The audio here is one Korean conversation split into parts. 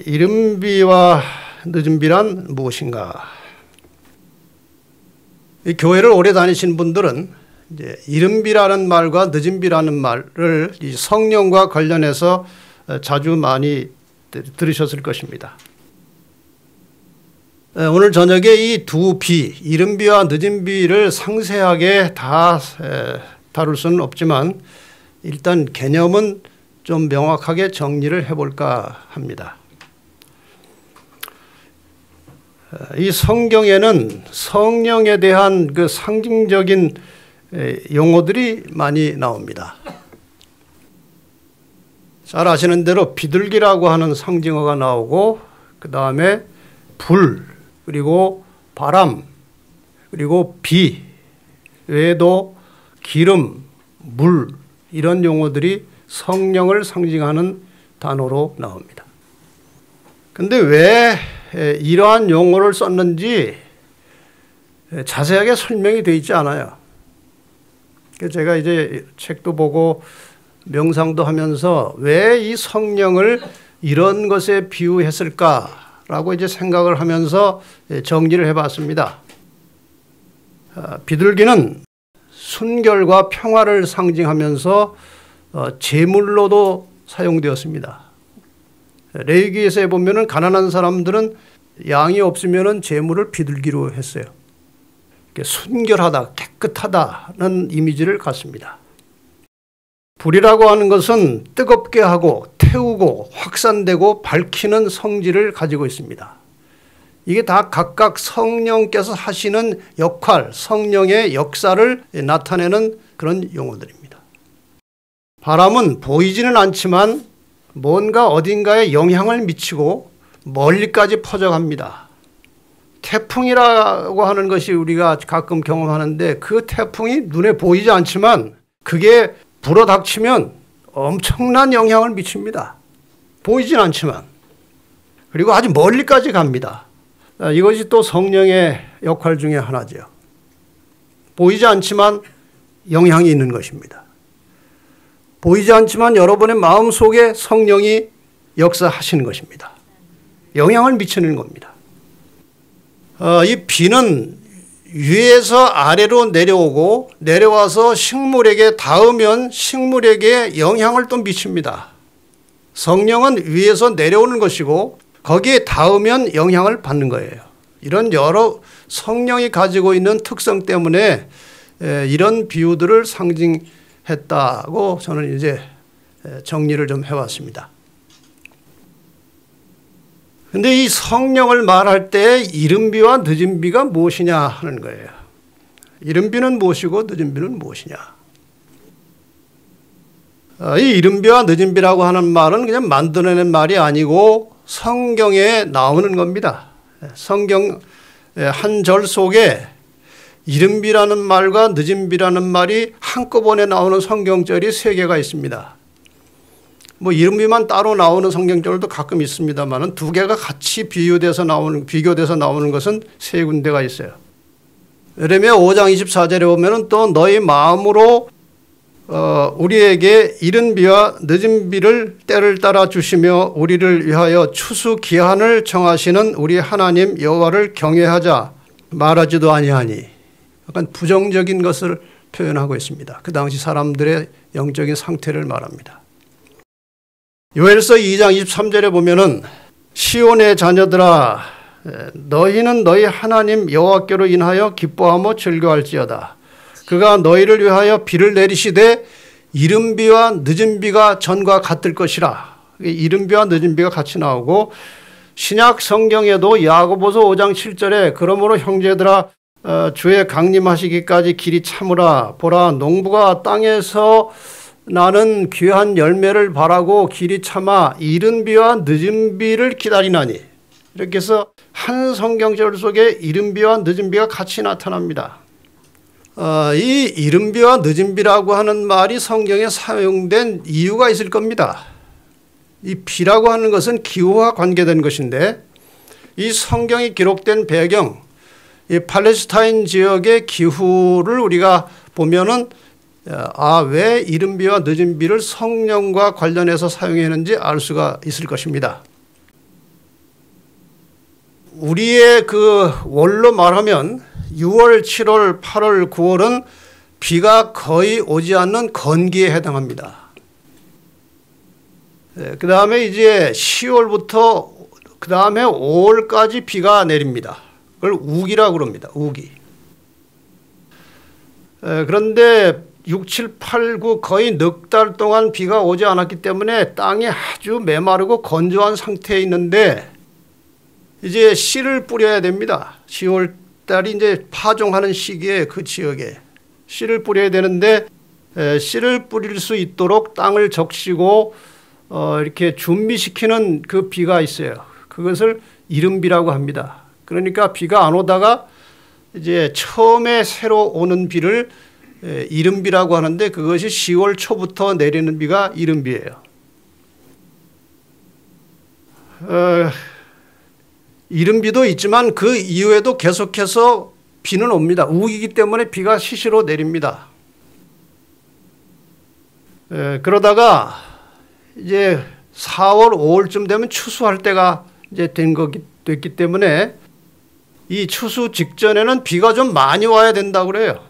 이른비와 늦은비란 무엇인가? 이 교회를 오래 다니신 분들은 이제 이른비라는 말과 늦은비라는 말을 이 성령과 관련해서 자주 많이 들으셨을 것입니다. 오늘 저녁에 이 두 비, 이른비와 늦은비를 상세하게 다 다룰 수는 없지만 일단 개념은 좀 명확하게 정리를 해볼까 합니다. 이 성경에는 성령에 대한 그 상징적인 용어들이 많이 나옵니다. 잘 아시는 대로 비둘기라고 하는 상징어가 나오고, 그 다음에 불, 그리고 바람, 그리고 비 외에도 기름, 물, 이런 용어들이 성령을 상징하는 단어로 나옵니다. 근데 왜 이러한 용어를 썼는지 자세하게 설명이 되어 있지 않아요. 제가 이제 책도 보고 명상도 하면서 왜 이 성령을 이런 것에 비유했을까라고 이제 생각을 하면서 정리를 해봤습니다. 비둘기는 순결과 평화를 상징하면서 제물로도 사용되었습니다. 레위기에서 보면은 가난한 사람들은 양이 없으면은 제물을 비둘기로 했어요. 순결하다, 깨끗하다는 이미지를 갖습니다. 불이라고 하는 것은 뜨겁게 하고 태우고 확산되고 밝히는 성질을 가지고 있습니다. 이게 다 각각 성령께서 하시는 역할, 성령의 역사를 나타내는 그런 용어들입니다. 바람은 보이지는 않지만 뭔가 어딘가에 영향을 미치고 멀리까지 퍼져갑니다. 태풍이라고 하는 것이 우리가 가끔 경험하는데 그 태풍이 눈에 보이지 않지만 그게 불어닥치면 엄청난 영향을 미칩니다. 보이진 않지만. 그리고 아주 멀리까지 갑니다. 이것이 또 성령의 역할 중에 하나죠. 보이지 않지만 영향이 있는 것입니다. 보이지 않지만 여러분의 마음속에 성령이 역사하시는 것입니다. 영향을 미치는 겁니다. 이 비는 위에서 아래로 내려오고 내려와서 식물에게 닿으면 식물에게 영향을 또 미칩니다. 성령은 위에서 내려오는 것이고 거기에 닿으면 영향을 받는 거예요. 이런 여러 성령이 가지고 있는 특성 때문에 이런 비유들을 상징했다고 저는 이제 정리를 좀 해왔습니다. 근데 이 성령을 말할 때 이른비와 늦은비가 무엇이냐 하는 거예요. 이른비는 무엇이고 늦은비는 무엇이냐. 이 이른비와 늦은비라고 하는 말은 그냥 만들어낸 말이 아니고 성경에 나오는 겁니다. 성경 한 절 속에 이른비라는 말과 늦은비라는 말이 한꺼번에 나오는 성경절이 3개가 있습니다. 뭐 이른비만 따로 나오는 성경절도 가끔 있습니다만 두 개가 같이 비교돼서 나오는 것은 3군데가 있어요. 예레미야 5장 24절에 보면은 또 너희 마음으로 우리에게 이른비와 늦은비를 때를 따라 주시며 우리를 위하여 추수 기한을 정하시는 우리 하나님 여호와를 경외하자 말하지도 아니하니. 약간 부정적인 것을 표현하고 있습니다. 그 당시 사람들의 영적인 상태를 말합니다. 요엘서 2장 23절에 보면은 시온의 자녀들아 너희는 너희 하나님 여호와께로 인하여 기뻐하며 즐거워할지어다. 그가 너희를 위하여 비를 내리시되 이른비와 늦은비가 전과 같을 것이라. 이른비와 늦은비가 같이 나오고 신약 성경에도 야고보서 5장 7절에 그러므로 형제들아 주의 강림하시기까지 길이 참으라. 보라 농부가 땅에서 나는 귀한 열매를 바라고 길이 참아 이른비와 늦은비를 기다리나니. 이렇게 해서 한 성경절 속에 이른비와 늦은비가 같이 나타납니다. 이 이른비와 늦은비라고 하는 말이 성경에 사용된 이유가 있을 겁니다. 이 비라고 하는 것은 기후와 관계된 것인데 이 성경이 기록된 배경, 이 팔레스타인 지역의 기후를 우리가 보면은 왜 이른 비와 늦은 비를 성령과 관련해서 사용했는지 알 수가 있을 것입니다. 우리의 그 월로 말하면 6월, 7월, 8월, 9월은 비가 거의 오지 않는 건기에 해당합니다. 그 다음에 이제 10월부터 그 다음에 5월까지 비가 내립니다. 그걸 우기라고 그럽니다. 우기. 그런데 6, 7, 8, 9 거의 넉 달 동안 비가 오지 않았기 때문에 땅이 아주 메마르고 건조한 상태에 있는데 이제 씨를 뿌려야 됩니다. 10월 달이 이제 파종하는 시기에 그 지역에 씨를 뿌려야 되는데 씨를 뿌릴 수 있도록 땅을 적시고 이렇게 준비시키는 그 비가 있어요. 그것을 이른비라고 합니다. 그러니까 비가 안 오다가 이제 처음에 새로 오는 비를 이른비라고 하는데 그것이 10월 초부터 내리는 비가 이른비예요. 이른비도 있지만 그 이후에도 계속해서 비는 옵니다. 우기기 때문에 비가 시시로 내립니다. 그러다가 이제 4월, 5월쯤 되면 추수할 때가 이제 됐기 때문에 이 추수 직전에는 비가 좀 많이 와야 된다고 그래요.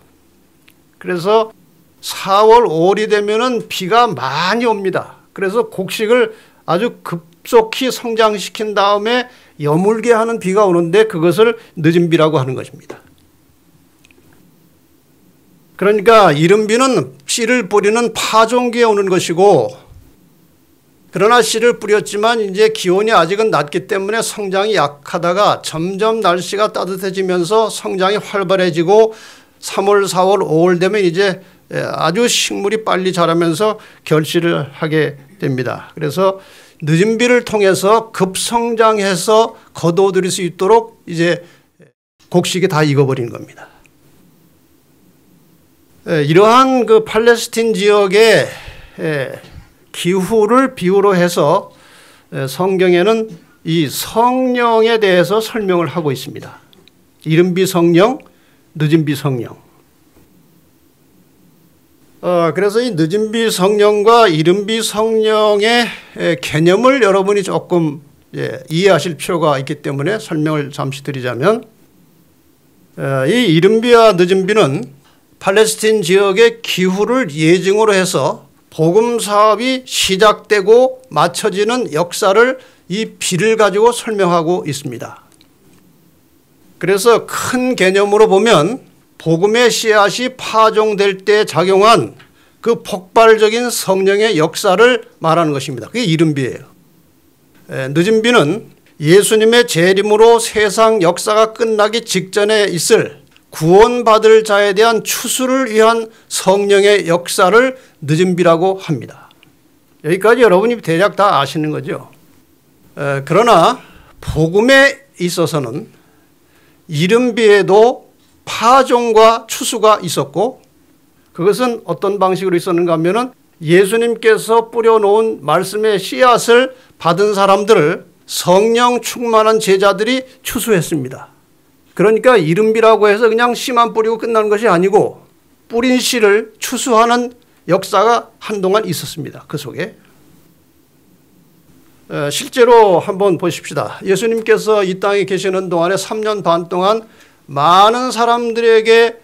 그래서 4월, 5월이 되면은 비가 많이 옵니다. 그래서 곡식을 아주 급속히 성장시킨 다음에 여물게 하는 비가 오는데 그것을 늦은 비라고 하는 것입니다. 그러니까 이른 비는 씨를 뿌리는 파종기에 오는 것이고, 그러나 씨를 뿌렸지만 이제 기온이 아직은 낮기 때문에 성장이 약하다가 점점 날씨가 따뜻해지면서 성장이 활발해지고 3월, 4월, 5월 되면 이제 아주 식물이 빨리 자라면서 결실을 하게 됩니다. 그래서 늦은 비를 통해서 급성장해서 거두어들일 수 있도록 이제 곡식이 다 익어버린 겁니다. 이러한 그 팔레스틴 지역의 기후를 비유로 해서 성경에는 이 성령에 대해서 설명을 하고 있습니다. 이른 비 성령, 늦은 비 성령. 그래서 이 늦은 비 성령과 이른 비 성령의 개념을 여러분이 조금 이해하실 필요가 있기 때문에 설명을 잠시 드리자면, 이 이른 비와 늦은 비는 팔레스틴 지역의 기후를 예증으로 해서 복음 사업이 시작되고 맞춰지는 역사를 이 비를 가지고 설명하고 있습니다. 그래서 큰 개념으로 보면 복음의 씨앗이 파종될 때 작용한 그 폭발적인 성령의 역사를 말하는 것입니다. 그게 이른 비예요. 늦은 비는 예수님의 재림으로 세상 역사가 끝나기 직전에 있을 구원받을 자에 대한 추수를 위한 성령의 역사를 늦은 비라고 합니다. 여기까지 여러분이 대략 다 아시는 거죠. 그러나 복음에 있어서는 이른 비에도 파종과 추수가 있었고, 그것은 어떤 방식으로 있었는가 하면은 예수님께서 뿌려놓은 말씀의 씨앗을 받은 사람들을 성령 충만한 제자들이 추수했습니다. 그러니까 이른 비라고 해서 그냥 씨만 뿌리고 끝나는 것이 아니고 뿌린 씨를 추수하는 역사가 한동안 있었습니다. 그 속에. 실제로 한번 보십시다. 예수님께서 이 땅에 계시는 동안에 3년 반 동안 많은 사람들에게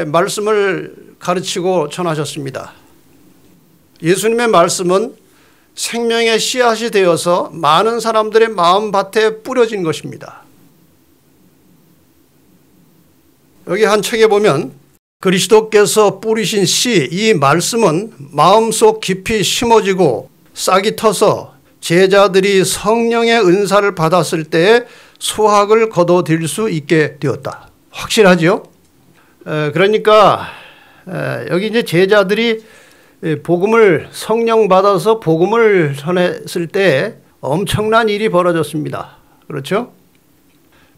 말씀을 가르치고 전하셨습니다. 예수님의 말씀은 생명의 씨앗이 되어서 많은 사람들의 마음밭에 뿌려진 것입니다. 여기 한 책에 보면 그리스도께서 뿌리신 씨, 이 말씀은 마음속 깊이 심어지고 싹이 터서 제자들이 성령의 은사를 받았을 때에 수확을 거둬들일 수 있게 되었다. 확실하죠? 그러니까 여기 이제 제자들이 복음을 성령 받아서 복음을 전했을 때 엄청난 일이 벌어졌습니다. 그렇죠?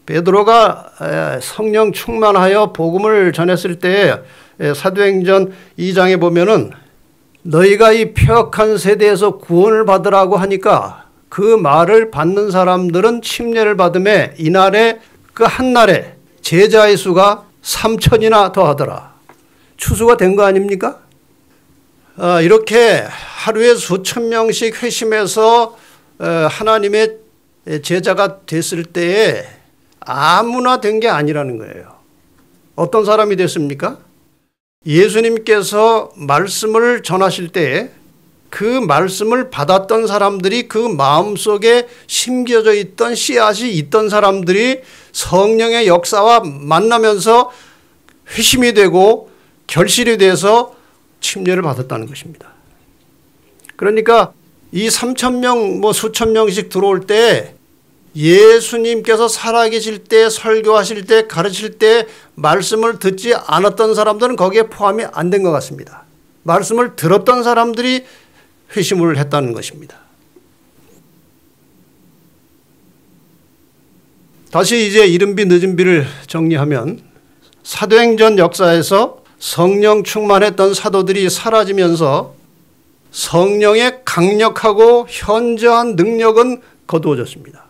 베드로가 성령 충만하여 복음을 전했을 때 사도행전 2장에 보면은 너희가 이 폐역한 세대에서 구원을 받으라고 하니까 그 말을 받는 사람들은 침례를 받음에 이날에 그 한날에 제자의 수가 3천이나 더하더라. 추수가 된 거 아닙니까? 이렇게 하루에 수천 명씩 회심해서 하나님의 제자가 됐을 때에 아무나 된 게 아니라는 거예요. 어떤 사람이 됐습니까? 예수님께서 말씀을 전하실 때에 그 말씀을 받았던 사람들이 그 마음속에 심겨져 있던 씨앗이 있던 사람들이 성령의 역사와 만나면서 회심이 되고 결실이 돼서 침례를 받았다는 것입니다. 그러니까 이 3,000명 수천 명씩 들어올 때 예수님께서 살아계실 때 설교하실 때 가르칠 때 말씀을 듣지 않았던 사람들은 거기에 포함이 안 된 것 같습니다. 말씀을 들었던 사람들이 회심을 했다는 것입니다. 다시 이제 이른비 늦은비를 정리하면 사도행전 역사에서 성령 충만했던 사도들이 사라지면서 성령의 강력하고 현저한 능력은 거두어졌습니다.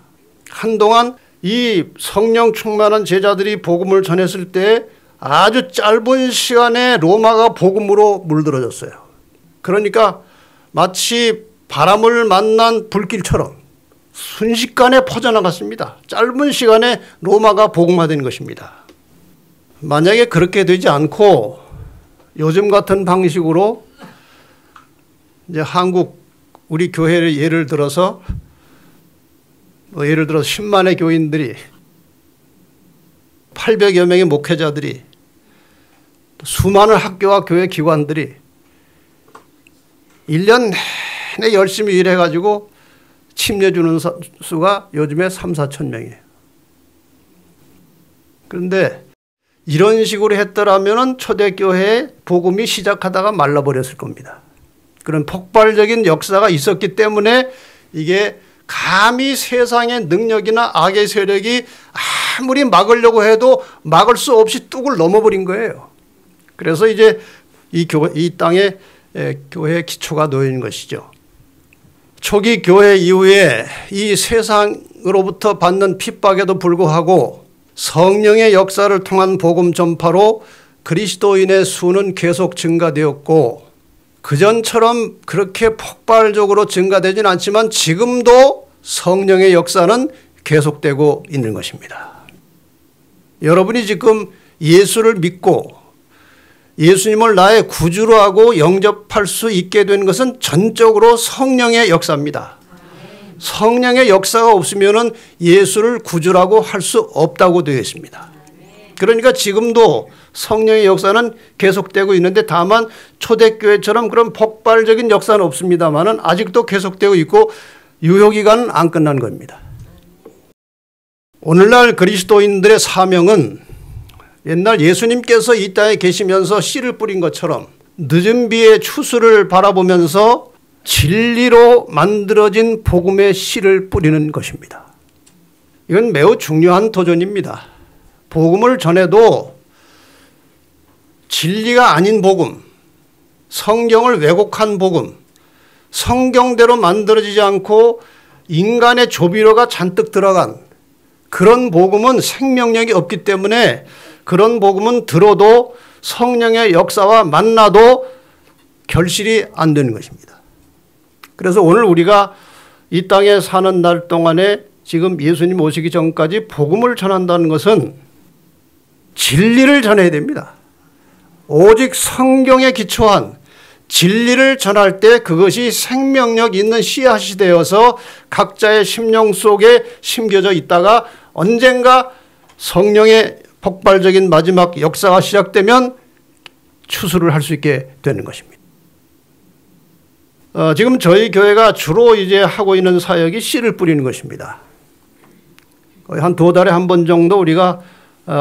한동안 이 성령 충만한 제자들이 복음을 전했을 때 아주 짧은 시간에 로마가 복음으로 물들어졌어요. 그러니까 마치 바람을 만난 불길처럼 순식간에 퍼져나갔습니다. 짧은 시간에 로마가 복음화된 것입니다. 만약에 그렇게 되지 않고 요즘 같은 방식으로 이제 한국 우리 교회를 예를 들어서 10만의 교인들이 800여 명의 목회자들이 수많은 학교와 교회 기관들이 1년 내내 열심히 일해가지고 침례 주는 수가 요즘에 3, 4천 명이에요. 그런데 이런 식으로 했더라면 초대교회의 복음이 시작하다가 말라버렸을 겁니다. 그런 폭발적인 역사가 있었기 때문에 이게 감히 세상의 능력이나 악의 세력이 아무리 막으려고 해도 막을 수 없이 뚝을 넘어버린 거예요. 그래서 이제 이 땅에 교회의 기초가 놓인 것이죠. 초기 교회 이후에 이 세상으로부터 받는 핍박에도 불구하고 성령의 역사를 통한 복음 전파로 그리스도인의 수는 계속 증가되었고 그전처럼 그렇게 폭발적으로 증가되지는 않지만 지금도 성령의 역사는 계속되고 있는 것입니다. 여러분이 지금 예수를 믿고 예수님을 나의 구주로 하고 영접할 수 있게 된 것은 전적으로 성령의 역사입니다. 성령의 역사가 없으면 예수를 구주라고 할 수 없다고 되어 있습니다. 그러니까 지금도 성령의 역사는 계속되고 있는데 다만 초대교회처럼 그런 폭발적인 역사는 없습니다만 아직도 계속되고 있고 유효기간은 안 끝난 겁니다. 오늘날 그리스도인들의 사명은 옛날 예수님께서 이 땅에 계시면서 씨를 뿌린 것처럼 늦은 비의 추수를 바라보면서 진리로 만들어진 복음의 씨를 뿌리는 것입니다. 이건 매우 중요한 도전입니다. 복음을 전해도 진리가 아닌 복음, 성경을 왜곡한 복음, 성경대로 만들어지지 않고 인간의 조비로가 잔뜩 들어간 그런 복음은 생명력이 없기 때문에 그런 복음은 들어도 성령의 역사와 만나도 결실이 안 되는 것입니다. 그래서 오늘 우리가 이 땅에 사는 날 동안에 지금 예수님 오시기 전까지 복음을 전한다는 것은 진리를 전해야 됩니다. 오직 성경에 기초한 진리를 전할 때 그것이 생명력 있는 씨앗이 되어서 각자의 심령 속에 심겨져 있다가 언젠가 성령의 폭발적인 마지막 역사가 시작되면 추수를 할 수 있게 되는 것입니다. 지금 저희 교회가 주로 이제 하고 있는 사역이 씨를 뿌리는 것입니다. 거의 한 2달에 한 번 정도 우리가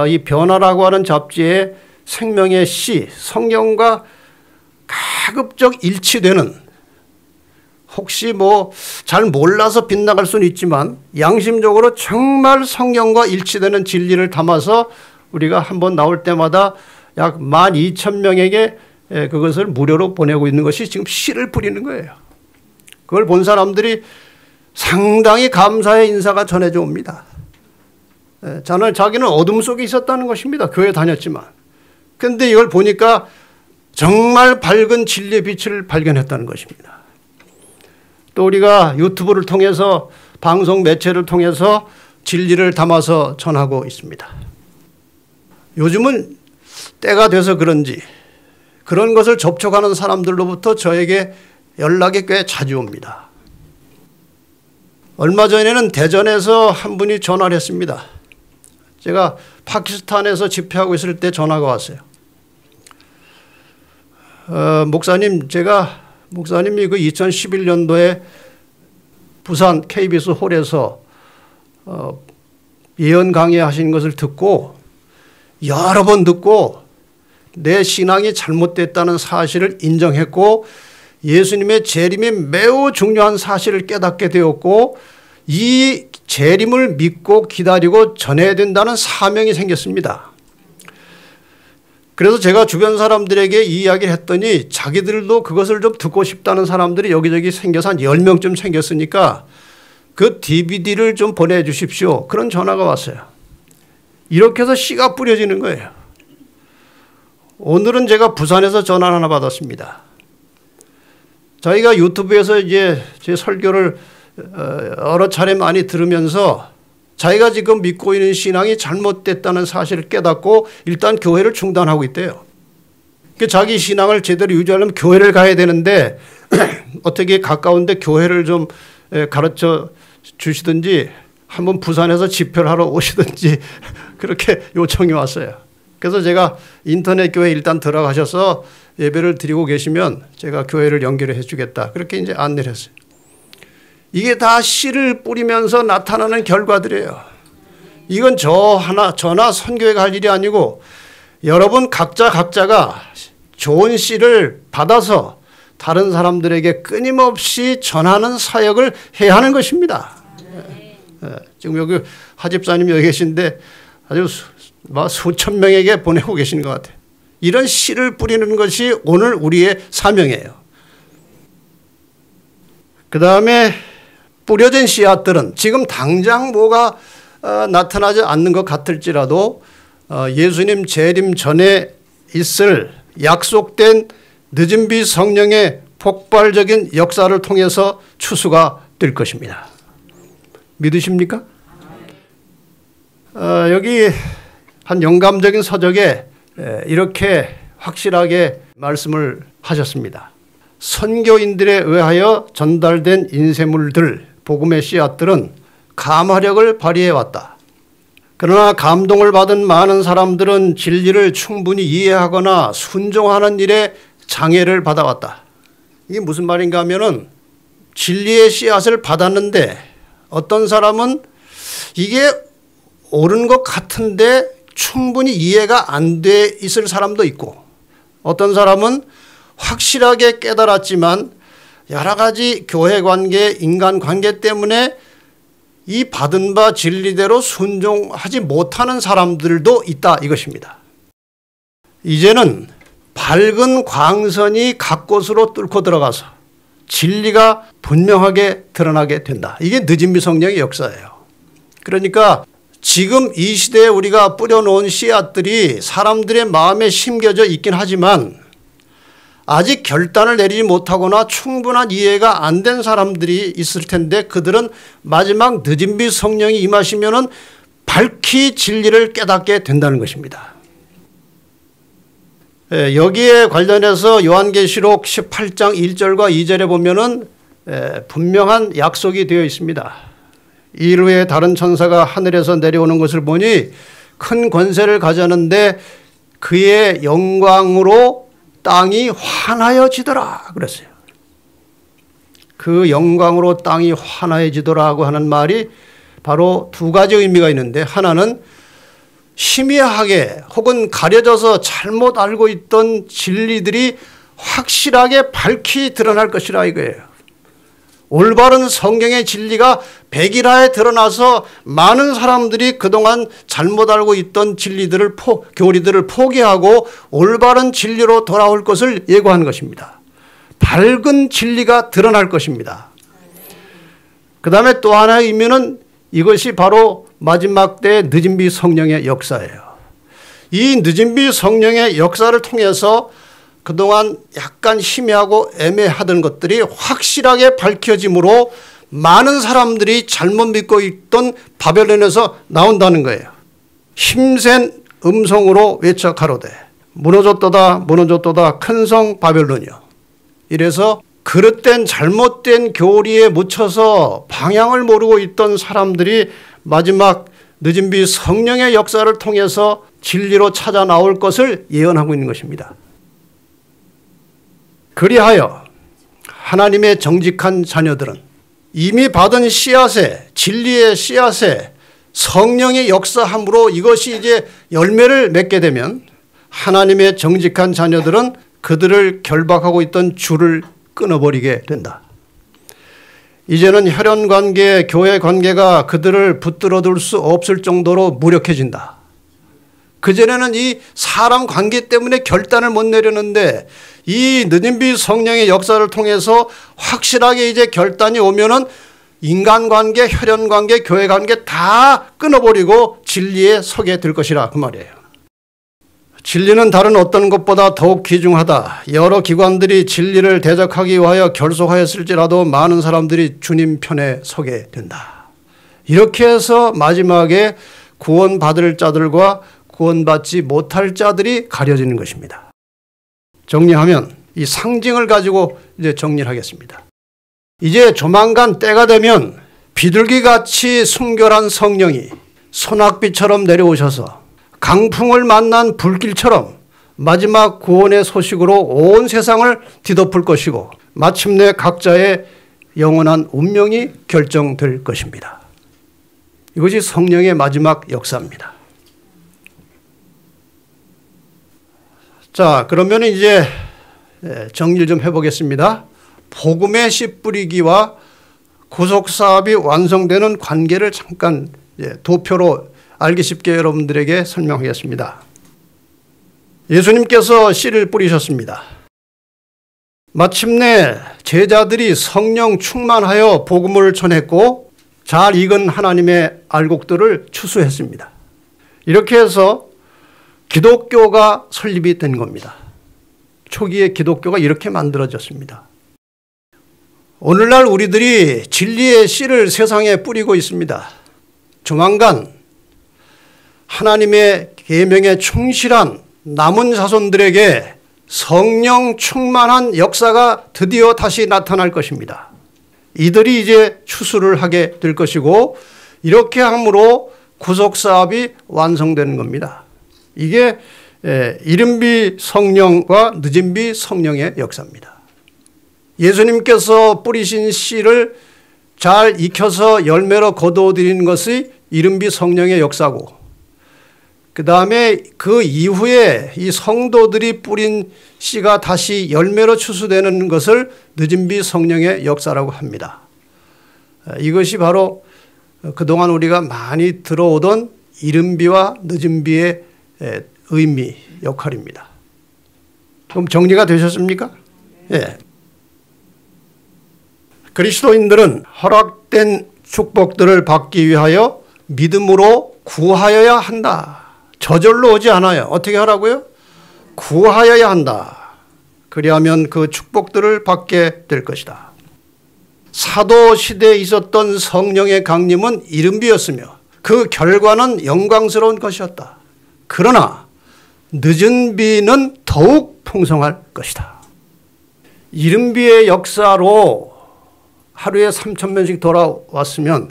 이 변화라고 하는 잡지에 생명의 씨, 성경과 가급적 일치되는 혹시 잘 몰라서 빗나갈 수는 있지만 양심적으로 정말 성경과 일치되는 진리를 담아서 우리가 한번 나올 때마다 약 12,000명에게 그것을 무료로 보내고 있는 것이 지금 씨를 뿌리는 거예요. 그걸 본 사람들이 상당히 감사의 인사가 전해져 옵니다. 자기는 어둠 속에 있었다는 것입니다. 교회 다녔지만. 그런데 이걸 보니까 정말 밝은 진리의 빛을 발견했다는 것입니다. 또 우리가 유튜브를 통해서 방송 매체를 통해서 진리를 담아서 전하고 있습니다. 요즘은 때가 돼서 그런지 그런 것을 접촉하는 사람들로부터 저에게 연락이 꽤 자주 옵니다. 얼마 전에는 대전에서 한 분이 전화를 했습니다. 제가 파키스탄에서 집회하고 있을 때 전화가 왔어요. 목사님이 그 2011년도에 부산 KBS 홀에서 예언 강의하신 것을 듣고 여러 번 듣고 내 신앙이 잘못됐다는 사실을 인정했고 예수님의 재림이 매우 중요한 사실을 깨닫게 되었고 이 재림을 믿고 기다리고 전해야 된다는 사명이 생겼습니다. 그래서 제가 주변 사람들에게 이 이야기를 했더니 자기들도 그것을 좀 듣고 싶다는 사람들이 여기저기 생겨서 한 10명쯤 생겼으니까 그 DVD를 좀 보내주십시오. 그런 전화가 왔어요. 이렇게 해서 씨가 뿌려지는 거예요. 오늘은 제가 부산에서 전화를 하나 받았습니다. 자기가 유튜브에서 이제 제 설교를 여러 차례 많이 들으면서 자기가 지금 믿고 있는 신앙이 잘못됐다는 사실을 깨닫고 일단 교회를 중단하고 있대요. 자기 신앙을 제대로 유지하려면 교회를 가야 되는데 어떻게 가까운데 교회를 좀 가르쳐 주시든지 한번 부산에서 집회를 하러 오시든지 그렇게 요청이 왔어요. 그래서 제가 인터넷 교회 일단 들어가셔서 예배를 드리고 계시면 제가 교회를 연결해 주겠다. 그렇게 이제 안내를 했어요. 이게 다 씨를 뿌리면서 나타나는 결과들이에요. 이건 저나 선교회가 할 일이 아니고 여러분 각자가 좋은 씨를 받아서 다른 사람들에게 끊임없이 전하는 사역을 해야 하는 것입니다. 지금 여기 하집사님 여기 계신데 아주 수천 명에게 보내고 계신 것 같아요. 이런 씨를 뿌리는 것이 오늘 우리의 사명이에요. 그 다음에 뿌려진 씨앗들은 지금 당장 뭐가 나타나지 않는 것 같을지라도 예수님 재림 전에 있을 약속된 늦은 비 성령의 폭발적인 역사를 통해서 추수가 될 것입니다. 믿으십니까? 여기 한 영감적인 서적에 이렇게 확실하게 말씀을 하셨습니다. 선교인들에 의하여 전달된 인쇄물들, 복음의 씨앗들은 감화력을 발휘해왔다. 그러나 감동을 받은 많은 사람들은 진리를 충분히 이해하거나 순종하는 일에 장애를 받아왔다. 이게 무슨 말인가 하면은 진리의 씨앗을 받았는데 어떤 사람은 이게 옳은 것 같은데 충분히 이해가 안 돼 있을 사람도 있고 어떤 사람은 확실하게 깨달았지만 여러 가지 교회 관계, 인간 관계 때문에 이 받은 바 진리대로 순종하지 못하는 사람들도 있다 이것입니다. 이제는 밝은 광선이 각 곳으로 뚫고 들어가서 진리가 분명하게 드러나게 된다. 이게 늦은 비 성령의 역사예요. 그러니까 지금 이 시대에 우리가 뿌려놓은 씨앗들이 사람들의 마음에 심겨져 있긴 하지만 아직 결단을 내리지 못하거나 충분한 이해가 안 된 사람들이 있을 텐데 그들은 마지막 늦은 비 성령이 임하시면은 밝히 진리를 깨닫게 된다는 것입니다. 여기에 관련해서 요한계시록 18장 1절과 2절에 보면은 분명한 약속이 되어 있습니다. 일 후에 다른 천사가 하늘에서 내려오는 것을 보니 큰 권세를 가졌는데 그의 영광으로 땅이 환하여지더라 그랬어요. 그 영광으로 땅이 환하여지더라고 하는 말이 바로 두 가지 의미가 있는데 하나는 희미하게 혹은 가려져서 잘못 알고 있던 진리들이 확실하게 밝히 드러날 것이라 이거예요. 올바른 성경의 진리가 백일하에 드러나서 많은 사람들이 그동안 잘못 알고 있던 진리들을 교리들을 포기하고 올바른 진리로 돌아올 것을 예고하는 것입니다. 밝은 진리가 드러날 것입니다. 그 다음에 또 하나의 의미는 이것이 바로 마지막 때의 늦은비 성령의 역사예요. 이 늦은비 성령의 역사를 통해서 그동안 약간 희미하고 애매하던 것들이 확실하게 밝혀짐으로 많은 사람들이 잘못 믿고 있던 바벨론에서 나온다는 거예요. 힘센 음성으로 외쳐 가로되 무너졌도다 무너졌도다 큰 성 바벨론이요. 이래서 그릇된 잘못된 교리에 묻혀서 방향을 모르고 있던 사람들이 마지막 늦은비 성령의 역사를 통해서 진리로 찾아 나올 것을 예언하고 있는 것입니다. 그리하여 하나님의 정직한 자녀들은 이미 받은 씨앗에 진리의 씨앗에 성령의 역사함으로 이것이 이제 열매를 맺게 되면 하나님의 정직한 자녀들은 그들을 결박하고 있던 줄을 끊어버리게 된다. 이제는 혈연관계, 교회관계가 그들을 붙들어둘 수 없을 정도로 무력해진다. 그전에는 이 사람 관계 때문에 결단을 못 내렸는데 이 늦은비 성령의 역사를 통해서 확실하게 이제 결단이 오면은 인간관계, 혈연관계, 교회관계 다 끊어버리고 진리에 서게 될 것이라 그 말이에요. 진리는 다른 어떤 것보다 더욱 귀중하다. 여러 기관들이 진리를 대적하기 위하여 결속하였을지라도 많은 사람들이 주님 편에 서게 된다. 이렇게 해서 마지막에 구원받을 자들과 구원받지 못할 자들이 가려지는 것입니다. 정리하면 이 상징을 가지고 이제 정리를 하겠습니다. 이제 조만간 때가 되면 비둘기같이 순결한 성령이 소낙비처럼 내려오셔서 강풍을 만난 불길처럼 마지막 구원의 소식으로 온 세상을 뒤덮을 것이고 마침내 각자의 영원한 운명이 결정될 것입니다. 이것이 성령의 마지막 역사입니다. 자, 그러면 이제 정리를 좀 해보겠습니다. 복음의 씨 뿌리기와 구속사업이 완성되는 관계를 잠깐 도표로 알기 쉽게 여러분들에게 설명하겠습니다. 예수님께서 씨를 뿌리셨습니다. 마침내 제자들이 성령 충만하여 복음을 전했고 잘 익은 하나님의 알곡들을 추수했습니다. 이렇게 해서 기독교가 설립이 된 겁니다. 초기에 기독교가 이렇게 만들어졌습니다. 오늘날 우리들이 진리의 씨를 세상에 뿌리고 있습니다. 조만간 하나님의 계명에 충실한 남은 자손들에게 성령 충만한 역사가 드디어 다시 나타날 것입니다. 이들이 이제 추수를 하게 될 것이고 이렇게 함으로 구속사업이 완성되는 겁니다. 이게 이른비 성령과 늦은비 성령의 역사입니다. 예수님께서 뿌리신 씨를 잘 익혀서 열매로 거두어들이는 것이 이른비 성령의 역사고 그 다음에 그 이후에 이 성도들이 뿌린 씨가 다시 열매로 추수되는 것을 늦은비 성령의 역사라고 합니다. 이것이 바로 그동안 우리가 많이 들어오던 이른비와 늦은비의 의미, 역할입니다. 그럼 정리가 되셨습니까? 예. 그리스도인들은 허락된 축복들을 받기 위하여 믿음으로 구하여야 한다. 저절로 오지 않아요. 어떻게 하라고요? 구하여야 한다. 그리하면 그 축복들을 받게 될 것이다. 사도 시대에 있었던 성령의 강림은 이른비였으며 그 결과는 영광스러운 것이었다. 그러나 늦은 비는 더욱 풍성할 것이다. 이른비의 역사로 하루에 3,000명씩 돌아왔으면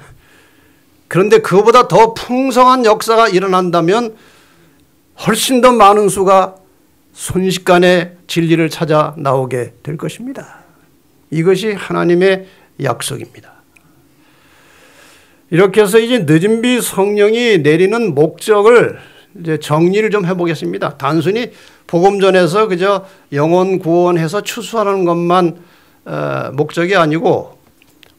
그런데 그보다 더 풍성한 역사가 일어난다면 훨씬 더 많은 수가 순식간에 진리를 찾아 나오게 될 것입니다. 이것이 하나님의 약속입니다. 이렇게 해서 이제 늦은비 성령이 내리는 목적을 이제 정리를 좀 해보겠습니다. 단순히 복음 전해서 그저 영혼 구원해서 추수하는 것만 목적이 아니고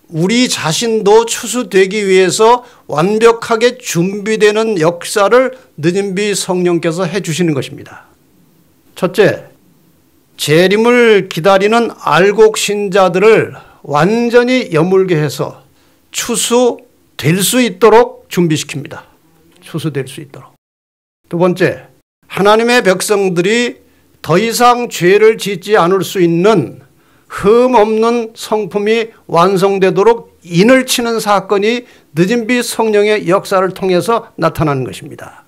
우리 자신도 추수되기 위해서 완벽하게 준비되는 역사를 늦은비 성령께서 해주시는 것입니다. 첫째, 재림을 기다리는 알곡 신자들을 완전히 여물게 해서 추수되게 될 수 있도록 준비시킵니다. 추수될 수 있도록. 두 번째, 하나님의 백성들이 더 이상 죄를 짓지 않을 수 있는 흠 없는 성품이 완성되도록 인을 치는 사건이 늦은비 성령의 역사를 통해서 나타나는 것입니다.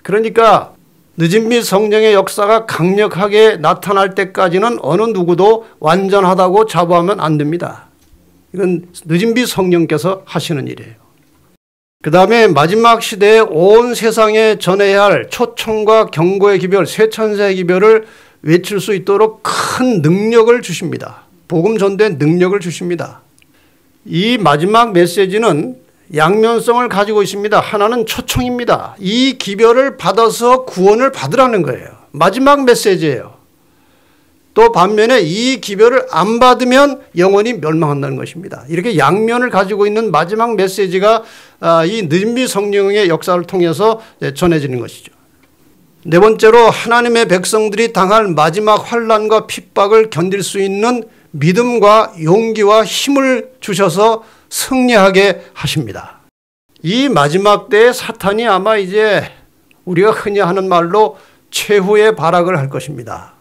그러니까 늦은비 성령의 역사가 강력하게 나타날 때까지는 어느 누구도 완전하다고 자부하면 안 됩니다. 이건 늦은비 성령께서 하시는 일이에요. 그 다음에 마지막 시대에 온 세상에 전해야 할 초청과 경고의 기별, 쇠천사의 기별을 외칠 수 있도록 큰 능력을 주십니다. 복음 전도의 능력을 주십니다. 이 마지막 메시지는 양면성을 가지고 있습니다. 하나는 초청입니다. 이 기별을 받아서 구원을 받으라는 거예요. 마지막 메시지예요. 또 반면에 이 기별을 안 받으면 영원히 멸망한다는 것입니다. 이렇게 양면을 가지고 있는 마지막 메시지가 이 늦은비 성령의 역사를 통해서 전해지는 것이죠. 네 번째로 하나님의 백성들이 당할 마지막 환난과 핍박을 견딜 수 있는 믿음과 용기와 힘을 주셔서 승리하게 하십니다. 이 마지막 때에 사탄이 아마 이제 우리가 흔히 하는 말로 최후의 발악을 할 것입니다.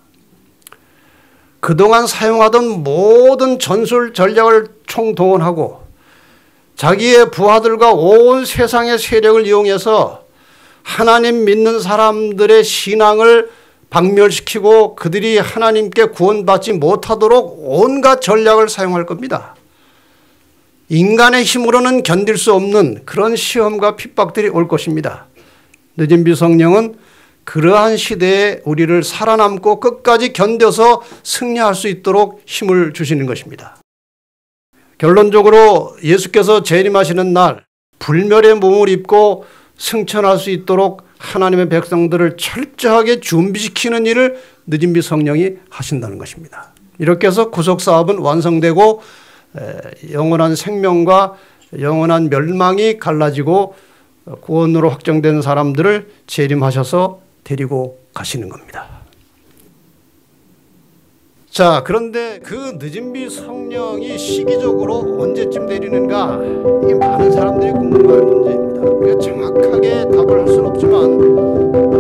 그동안 사용하던 모든 전술 전략을 총동원하고 자기의 부하들과 온 세상의 세력을 이용해서 하나님 믿는 사람들의 신앙을 박멸시키고 그들이 하나님께 구원받지 못하도록 온갖 전략을 사용할 겁니다. 인간의 힘으로는 견딜 수 없는 그런 시험과 핍박들이 올 것입니다. 늦은비 성령은 그러한 시대에 우리를 살아남고 끝까지 견뎌서 승리할 수 있도록 힘을 주시는 것입니다. 결론적으로 예수께서 재림하시는 날 불멸의 몸을 입고 승천할 수 있도록 하나님의 백성들을 철저하게 준비시키는 일을 늦은비 성령이 하신다는 것입니다. 이렇게 해서 구속사업은 완성되고 영원한 생명과 영원한 멸망이 갈라지고 구원으로 확정된 사람들을 재림하셔서 데리고 가시는 겁니다. 자, 그런데 그 늦은비 성령이 시기적으로 언제쯤 내리는가? 이게 많은 사람들이 궁금한 문제입니다. 우리가 정확하게 답을 할 수는 없지만